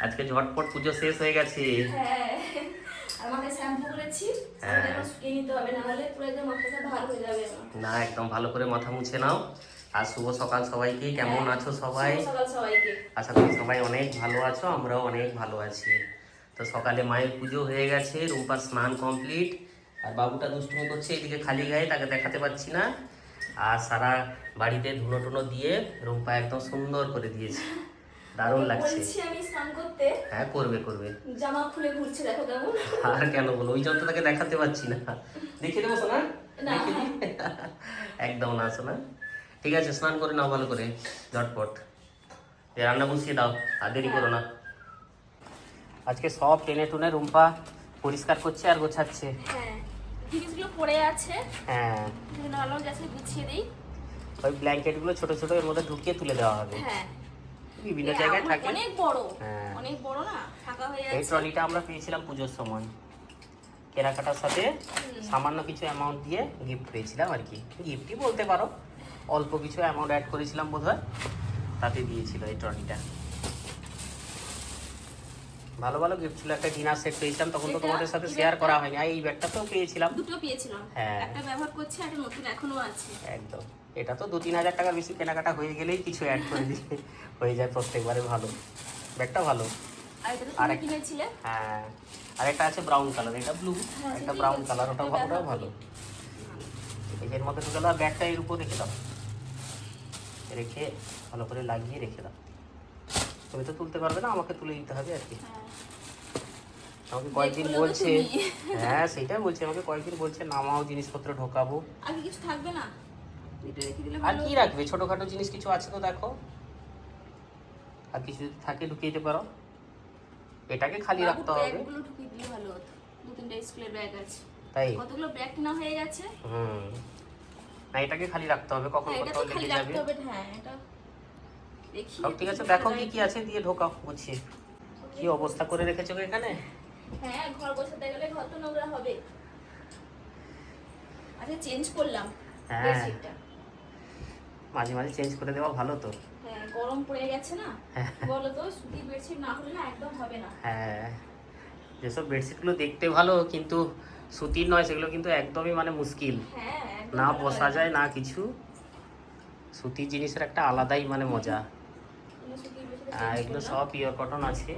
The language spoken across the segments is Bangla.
আজকে ঝটপট পুজো শেষ হয়ে গেছে। হ্যাঁ, আমাকে শ্যাম্পু করেছি। হ্যাঁ। এখন শুকিয়ে নিতে হবে, না হলে পুরো একদম মাথাটা ভার হয়ে যাবে আমার। না, একদম ভালো করে মাথা মুছে নাও। আর শুভ সকাল সবাইকে। কেমন হ্যাঁ, আছো সবাই? শুভ সকাল সবাইকে। আশা করি সবাই অনেক ভালো আছো, আমরাও অনেক ভালো আছি। তো সকালে মায়ের পুজো হয়ে গেছে, রুম্পার স্নান কমপ্লিট। আর বাবুটা দুষ্টুমি করছে এদিকে খালি গায়ে, তাকে দেখাতে পাচ্ছি না। আর সারা বাড়িতে ধুনো টুনো দিয়ে রুম্পা একদম সুন্দর করে দিয়েছে, দারুণ ওকে লাগছে। বলছি আমি স্নান করতে, হ্যাঁ, করবে করবে। জামা খুলে ঘুরছে, দেখো কেমন। আর কেন বলো, ওই জন্য তাকে দেখাতে পাচ্ছি না। দেখিয়ে দেবো শোনা? না। দেখিয়ে দিই? একদম না শোনা। ঠিক আছে, স্নান করে নাও ভালো করে ঝটপট। রান্না বসিয়ে দাও, আর দেরি করো না। আজকে সব টেনে টুনে রুম্পা পরিষ্কার করছে আর গোছাচ্ছে। হ্যাঁ, জিনিসগুলো পড়ে আছে, হ্যাঁ, ভালো গেছে গুছিয়ে দিই। ওই ব্ল্যাঙ্কেটগুলো ছোট ছোট এর মধ্যে ঢুকিয়ে তুলে দেওয়া হবে। হ্যাঁ, বিভিন্ন জায়গায় থাকে। অনেক বড়। হ্যাঁ। অনেক বড় না, ফাঁকা হয়ে এই আছে। ট্রলিটা আমরা পেয়েছিলাম পুজোর সময়, কেনাকাটার সাথে সামান্য কিছু অ্যামাউন্ট দিয়ে গিফট পেয়েছিলাম আর কি। গিফটই বলতে পারো, অল্প কিছু অ্যামাউন্ট অ্যাড করেছিলাম বোধহয়, তাতে দিয়েছিল এই ট্রলিটা। ভালো ভালো গিফট ছিল। একটা ডিনার সেট পেয়েছিলাম, তখন তো এটা তোমাদের সাথে এই শেয়ার ব্যাগটা? করা হয়নি। আর এই ব্যাগটা তো পেয়েছিলাম। দুটো পেয়েছিলাম। হ্যাঁ। একটা ব্যবহার করছি, একটা নতুন এখনো আছে। একদম। এটা তো 2-3 হাজার টাকার বেশি কেনাকাটা হয়ে গেলেই কিছু অ্যাড করে দিয়ে হয়ে যায় প্রত্যেকবারে। ভালো ব্যাগটা, ভালো। আর এটা তো আর তুমি এক- কিনেছিলে। হ্যাঁ, আর একটা আছে ব্রাউন কালার, এটা ব্লু, হ্যাঁ, একটা সেটাই ব্রাউন বলছি, কালার, এটা ওটাও ব্যবহার ভালো। করি। এর মধ্যে ঢুকে দাও, ব্যাগটা এর উপর রেখে দাও, রেখে ভালো করে লাগিয়ে রেখে দাও। তুমি তো তুলতে পারবে না, আমাকে তুলে দিতে হবে আর কি। হ্যাঁ। আমাকে কয়েকদিন দেখো তো বলছে। তুমি। হ্যাঁ, সেটাই বলছে, আমাকে কয়েকদিন বলছে নামাও, জিনিসপত্র ঢোকাবো। আর কি কিছু থাকবে না, এটা রেখে দিলে আর ভালো কি হতো। রাখবে, ছোটখাটো জিনিস কিছু আছে তো দেখো, আর কিছু যদি থাকে ঢুকিয়ে দিতে পারো। এটাকে খালি বাবুর রাখতে হবে। ব্যাগগুলো ঢুকিয়ে দিলে ভালো হতো। 2-3টা স্কুলের ব্যাগ আছে, তাই? কতগুলো ব্যাগ কেনা হয়ে গেছে। হুম। না, এটাকে খালি রাখতে হবে, কখন হ্যাঁ, এটা কোথাও তো খালি লেগে যাবে। রাখতে হবে। হ্যাঁ, এটা দেখি। সব ঠিক আছে, দেখো কি কি আছে, দিয়ে ঢোকাও গুছিয়ে। কি অবস্থা করে রেখেছো গো এখানে। হ্যাঁ, ঘর গোছাতে গেলে ঘর তো নোংরা হবে। আচ্ছা, চেঞ্জ করলাম হ্যাঁ। বেডশিটটা। মাঝে মাঝে চেঞ্জ করে দেওয়া ভালো তো। হ্যাঁ, গরম পড়ে গেছে না। হ্যাঁ। বলো তো, সুতির বেডশিট না হলে না একদম হবে না। হ্যাঁ, যেসব বেডশিটগুলো দেখতে ভালো কিন্তু সুতির নয়, সেগুলো কিন্তু একদমই মানে মুশকিল। হ্যাঁ, একদম না ভালো বসা লাগে যায় না কিছু। সুতির জিনিসের একটা আলাদাই মানে মজা। এগুলো সুতির বেডশিটে আর চেঞ্জ এগুলো করলাম। সব পিওর কটন আছে।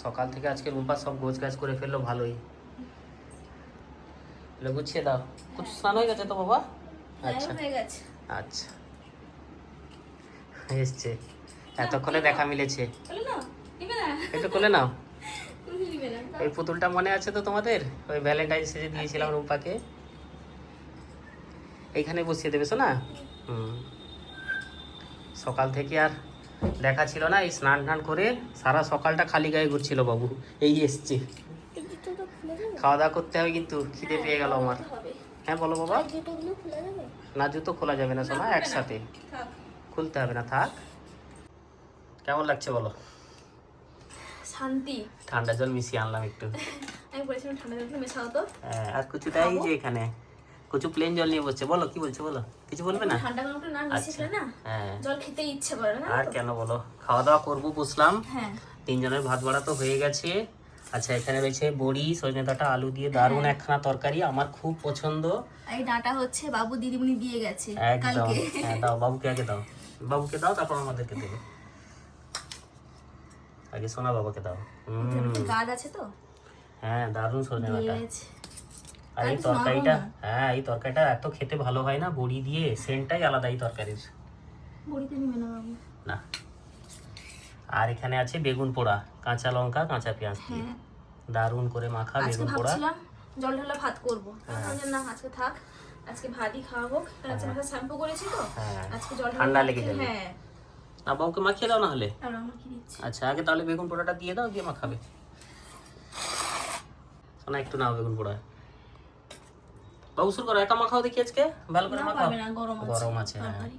সকাল থেকে আজকে রুম্পা সব গোছ গাছ করে ফেললো, ভালোই। এগুলো গুছিয়ে দাও। কিছু স্নান হয়ে গেছে তো বাবা? হ্যাঁ, আচ্ছা হয়ে গেছে। আচ্ছা, এসছে। এতক্ষণে দেখা মিলেছে। বলো না, নিবে না। একটু খুলে নাও। তুমি নিবে না। এই পুতুলটা মনে আছে তো তোমাদের? ওই ভ্যালেন্টাইন্স ডে দিয়েছিলাম রুম্পাকে। এইখানে বসিয়ে দেবে শোনা। হুম। সকাল থেকে আর দেখা ছিল না, এই স্নান টান করে সারা সকালটা খালি গায়ে ঘুরছিল বাবু। এই এসছে। এই জুতোটা খুলে দেবে? খাওয়া দাওয়া করতে হবে কিন্তু, খিদে পেয়ে গেল আমার। হবে। হ্যাঁ বলো বাবা। আর জুতোগুলো খুলে দেবে? না, জুতো খোলা যাবে না শোনা, খুলবে না। একসাথে থাক। খুলতে হবে না, থাক। কেমন লাগছে বলো? শান্তি। ঠান্ডা জল মিশিয়ে আনলাম একটু। আমি বলেছিলাম ঠান্ডা জল মেশাও তো। হ্যাঁ, আর কুচুটা এই যে এখানে কুচু প্লেন জল নিয়ে বসছে। বলো কি বলছে, বলো। কিছু বলবে না? ঠান্ডা গরমটা না মিশিয়ে না, হ্যাঁ। জল খেতে ইচ্ছে করে না। আর কেন বলো, খাওয়া দাওয়া করবো বুঝলাম। হ্যাঁ। 3 জনের ভাত বাড়া তো হয়ে গেছে। আচ্ছা, এখানে রয়েছে বড়ি, সজনে ডাঁটা, আলু দিয়ে দারুণ একখানা তরকারি, আমার খুব পছন্দ। এই ডাঁটা হচ্ছে বাবু দিদিমণি দিয়ে গেছে একদম। কালকে। হ্যাঁ, দাও বাবুকে, আগে দাও। বাবুকে দাও, তারপর আমাদেরকে দেবে। আগে সোনা বাবাকে দাও। গাদ আছে তো, হ্যাঁ, দারুণ সজনে দিয়ে ডাঁটা। গেছে। আর এই আর তরকারিটা, নরম। হ্যাঁ, এই তরকারিটা এত খেতে ভালো হয় না বড়ি দিয়ে, সেন্টটাই আলাদা এই তরকারির। বড়িতে নিবে না বাবু। না। আর এখানে আছে বেগুন পোড়া, কাঁচা লঙ্কা, কাঁচা পেঁয়াজ দিয়ে হ্যাঁ, দারুণ করে মাখা আজকে বেগুন পোড়া। ভাবছিলাম জল ঢালা ভাত করবো, ভাবলাম না আজকে থাক, আজকে ভাতই খাওয়াবো। আজকে মাথা শ্যাম্পু করেছি তো, হ্যাঁ, আজকে জল ঢালা ঠান্ডা ভাত লেগে খেয়ে- যাবে। হ্যাঁ, না, বাবুকে মাখিয়ে দাও না হলে। আর আমাকে দিচ্ছি। আচ্ছা, আগে তাহলে বেগুন পোড়াটা দিয়ে দাও, দিয়ে মাখাবে। শোনা, একটু নাও বেগুন পোড়া। বাবু শুরু করো, একা মাখাও দেখি আজকে, ভালো করে না, মাখাও। পারবে না, গরম আছে। গরম আছে, হ্যাঁ। তরকারি।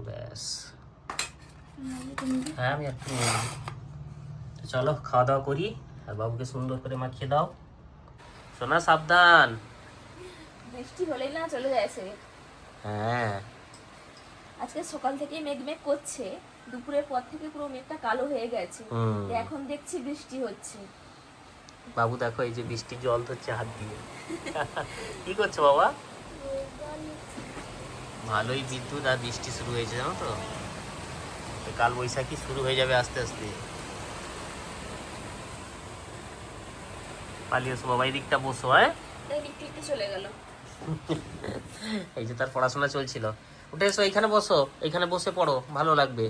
ব্যাস। তুমি দিও। হ্যাঁ, আমি একটু নিয়ে নিই। তো চলো খাওয়া দাওয়া করি, আর বাবুকে সুন্দর করে মাখিয়ে দাও। সোনা সাবধান। বৃষ্টি হলেই না চলে যায় সে। হ্যাঁ, আজকে সকাল থেকে মেঘ মেঘ করছে, দুপুরের পর থেকে পুরো মেঘটা কালো হয়ে গেছে। এখন দেখছি বৃষ্টি হচ্ছে। বাবু দেখো এই যে বৃষ্টির জল ধরছে হাত দিয়ে। কি করছো বাবা? ভালোই বিদ্যুৎ আর বৃষ্টি শুরু হয়েছে জানো তো, কাল বৈশাখী শুরু হয়ে যাবে আস্তে আস্তে। পালিয়ে এসো বাবা, এই দিকটা বসো। হ্যাঁ, একটু চলে গেল। এই যে তার পড়াশোনা চলছিল। উঠে এসো, এইখানে বসো, এইখানে বসে পড়ো, ভালো লাগবে।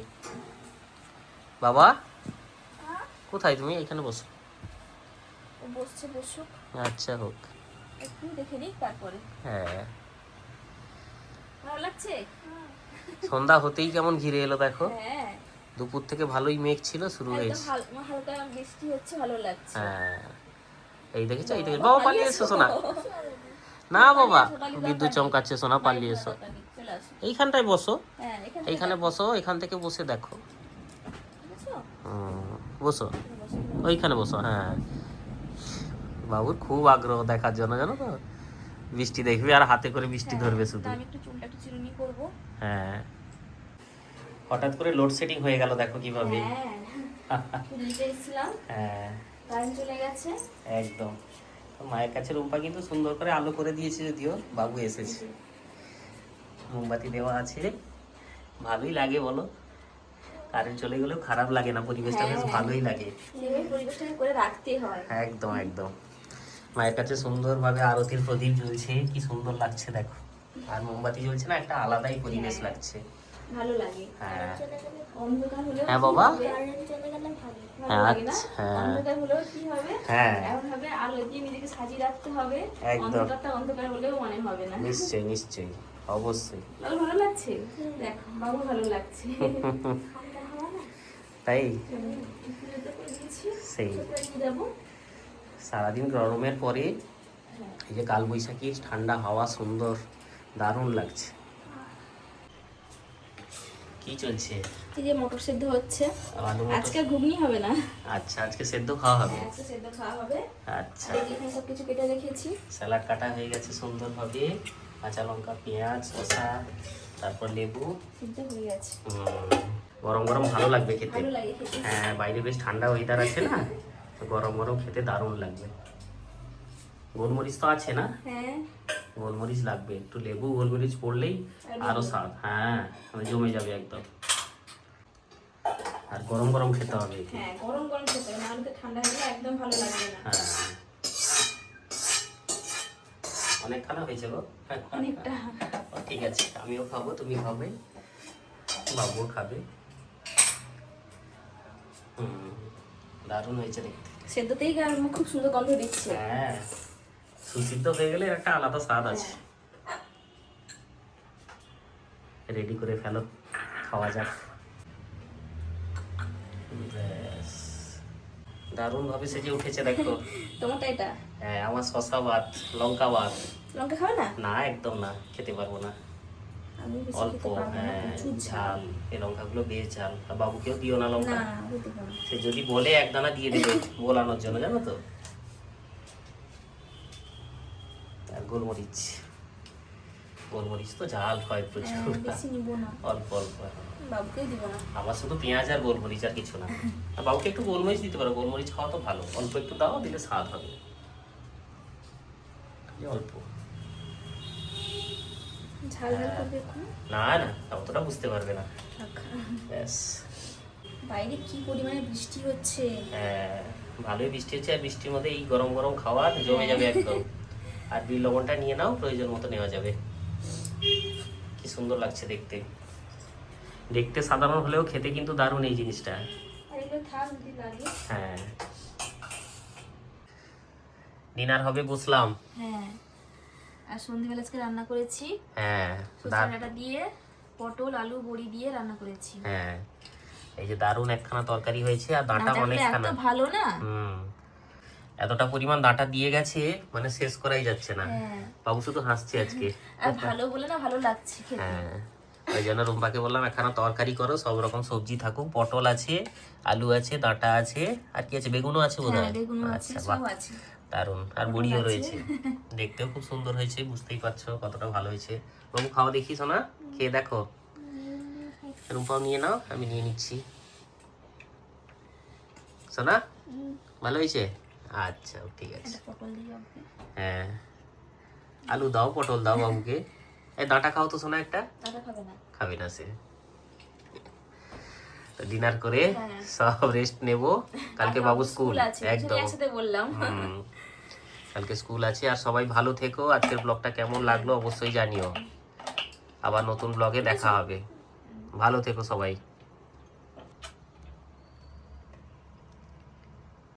বাবা কোথায় তুমি? এইখানে বসো। ও বসছে, বসুক। আচ্ছা হোক। একটু দেখে নিই তারপরে। হ্যাঁ, ভালো লাগছে। সন্ধ্যা হতেই কেমন ঘিরে এলো দেখো। হ্যাঁ, দুপুর থেকে ভালোই মেঘ ছিল, শুরু একদম হয়েছে। হালকা বৃষ্টি হচ্ছে, ভালো লাগছে। হ্যাঁ, এই দেখেছো, এই দেখেছো। বাবা পালিয়ে এসো সোনা। না বাবা, বিদ্যুৎ চমকাচ্ছে সোনা, পালিয়ে এসো। চলে আসো। এইখানটায় বসো, হ্যাঁ, এইখানে বসো, এখান থেকে বসে দেখো। বসো। বসো, ওইখানে বসো। হ্যাঁ, বাবুর খুব আগ্রহ দেখার জন্য, জানো তো। বৃষ্টি দেখবে আর হাতে করে বৃষ্টি ধরবে শুধু। আমি একটু চুলটা একটু চিরুনি করব। হ্যাঁ, হঠাৎ করে লোডশেডিং হয়ে গেল দেখো কিভাবে। হ্যাঁ, দিতে এসেছিলাম, হ্যাঁ কারেন্ট চলে গেছে। একদম। তো মায়ের কাছে রুম্পা কিন্তু সুন্দর করে আলো করে দিয়েছে, যদিও বাবু এসেছে। মোমবাতি দেওয়া আছে, ভালোই লাগে বলো। কারেন্ট চলে গেলেও খারাপ লাগে না, পরিবেশটা বেশ ভালোই লাগে। সেভাবে পরিবেশটা করে রাখতে হয়। একদম একদম। মায়ের কাছে সুন্দরভাবে আরতির প্রদীপ জ্বলছে, কি সুন্দর লাগছে দেখো। আর মোমবাতি জ্বলছে না, একটা আলাদাই পরিবেশ লাগছে। ভালো লাগে। হ্যাঁ অন্ধকার হলেও হ্যাঁ বাবা। ভালো লাগে না? হ্যাঁ অন্ধকার হলেও কি হবে? হ্যাঁ এমন ভাবে আলো দিয়ে নিজেকে সাজিয়ে রাখতে হবে, একদম। অন্ধকারটা অন্ধকার হলেও মনে হবে না। নিশ্চয়ই নিশ্চয়ই, অবশ্যই। বাবু ভালো লাগছে? দেখ, বাবু ভালো লাগছে। তাই পুজোতে করে দিয়েছি, সেই কোথায় নিয়ে যাবো? সারাদিন গরমের পরে এই যে কালবৈশাখী ঠান্ডা হাওয়া, সুন্দর দারুণ লাগছে। কি চলছে? এই যে মটর সেদ্ধ হচ্ছে। আলু মটর। আজকে ঘুগনি হবে না। আচ্ছা, আজকে সেদ্ধ খাওয়া হবে। আজকে সেদ্ধ খাওয়া হবে। আচ্ছা, আর এখানে সবকিছু কেটে রেখেছি। স্যালাড কাটা হয়ে গেছে সুন্দরভাবে, কাঁচা লঙ্কা, পেঁয়াজ, শসা, তারপর লেবু। সিদ্ধ হয়ে গেছে। গরম গরম ভালো লাগবে খেতে। ভালো লাগে খেতে। হ্যাঁ, বাইরে বেশ ঠান্ডা ওয়েদার আছে না, তো গরম গরম খেতে দারুণ লাগবে। গোলমরিচ তো আছে না? হ্যাঁ, গোলমরিচ লাগবে, একটু লেবু গোলমরিচ পড়লেই আরো স্বাদ। হ্যাঁ, জমে যাবে একদম। আর গরম গরম খেতে হবে। হ্যাঁ, গরম গরম খেতে হবে, নাহলে তো ঠান্ডা হয়ে গেলে একদম ভালো লাগবে না। হ্যাঁ, অনেক খানা হয়েছে গো। অনেকটা। ও, ঠিক আছে, আমিও খাবো, তুমি খাবে, বাবুও খাবে। দারুণ হয়েছে দেখতে। সেদ্ধতেই খুব সুন্দর গন্ধ দিচ্ছে। হ্যাঁ, সুসিদ্ধ হয়ে গেলে একটা আলাদা স্বাদ আছে। রেডি করে ফেলো, খাওয়া যাক। ব্যাস, দারুণ ভাবে সেজে উঠেছে দেখো। তোমারটা এটা? হ্যাঁ, আমার শসা ভাত, লঙ্কা ভাত। লঙ্কা খাবে না? না, একদম না, খেতে পারবো না। আমি বেশি অল্প, খেতে পারবো না, হ্যাঁ, প্রচুর ঝাল। এই লঙ্কাগুলো বেশ ঝাল। আর বাবুকেও দিও না লঙ্কা। না, আমি দেবো না। সে যদি বলে এক দানা দিয়ে দেবে গোলানোর জন্য, জানো তো। আর গোলমরিচ, গোলমরিচ তো ঝাল হয় প্রচুর। হ্যাঁ, বেশি নিবো না, অল্প অল্প। বাবুকেও দিব না। আমার শুধু পেঁয়াজ আর গোলমরিচ, আর কিছু না। আর বাবুকে একটু গোলমরিচ দিতে পারো, গোলমরিচ খাওয়া তো ভালো। অল্প একটু দাও, দিলে স্বাদ হবে। এই অল্প। ঝাল ঝাল করবে এখন? না না, অতটা বুঝতে পারবে না। ব্যাস। বাইরে কি পরিমাণে বৃষ্টি হচ্ছে। হ্যাঁ, ভালোই বৃষ্টি হচ্ছে, আর বৃষ্টির মধ্যে এই গরম গরম খাবার জমে যাবে একদম। আর বিট লবণটা নিয়ে নাও, প্রয়োজন মতো নেওয়া যাবে। কি সুন্দর লাগছে দেখতে। দেখতে সাধারণ হলেও খেতে কিন্তু দারুণ এই জিনিসটা। আর এগুলো থাক যদি লাগে। হ্যাঁ, ডিনার হবে, বসলাম। হ্যাঁ, আর সন্ধ্যেবেলা আজকে রান্না করেছি হ্যাঁ, সজনে ডাঁটা দিয়ে, পটল আলু বড়ি দিয়ে রান্না করেছি। হ্যাঁ, এই যে দারুণ একখানা তরকারি হয়েছে, আর ডাঁটা ডাঁটাগুলো অনেকখানা। এত ভালো না। এতটা পরিমাণ ডাঁটা দিয়ে গেছে, মানে শেষ করাই যাচ্ছে না। হ্যাঁ, বাবু শুধু হাসছে আজকে। আর ভালো বলে না, ভালো লাগছে খেতে। হ্যাঁ, ওই জন্য রুম্পাকে বললাম একখানা তরকারি করো, সব রকম সবজি থাকুক, পটল আছে, আলু আছে, ডাঁটা আছে, আর কি আছে, বেগুনও আছে বোধ হ্যাঁ, হয়। বেগুনও আছে, আচ্ছা, সব বাহ, আছে। দারুণ। আর বড়িও রয়েছে। দেখতেও খুব সুন্দর হয়েছে, বুঝতেই পারছো কতটা ভালো হয়েছে। বাবু খাওয়া দেখিস না, খেয়ে দেখো। রুম্পাও নিয়ে নাও, আমি নিয়ে নিচ্ছি। সোনা ভালো হয়েছে? আচ্ছা ঠিক আছে। পটল দিয়ে যাবে। হ্যাঁ আলু দাও, পটল দাও বাবুকে। এই ডাঁটা খাও তো সোনা একটা। দাদা খাবে না। খাবে না সে। ডিনার করে হ্যাঁ। সব রেস্ট নেব, কালকে বাবু স্কুল। আছে একদম একসাথে বললাম। কালকে স্কুল আছে। আর সবাই ভালো থেকো। আজকের ব্লগটা কেমন লাগলো অবশ্যই জানিও। আবার নতুন ব্লগে দেখা হবে। ভালো থেকো সবাই।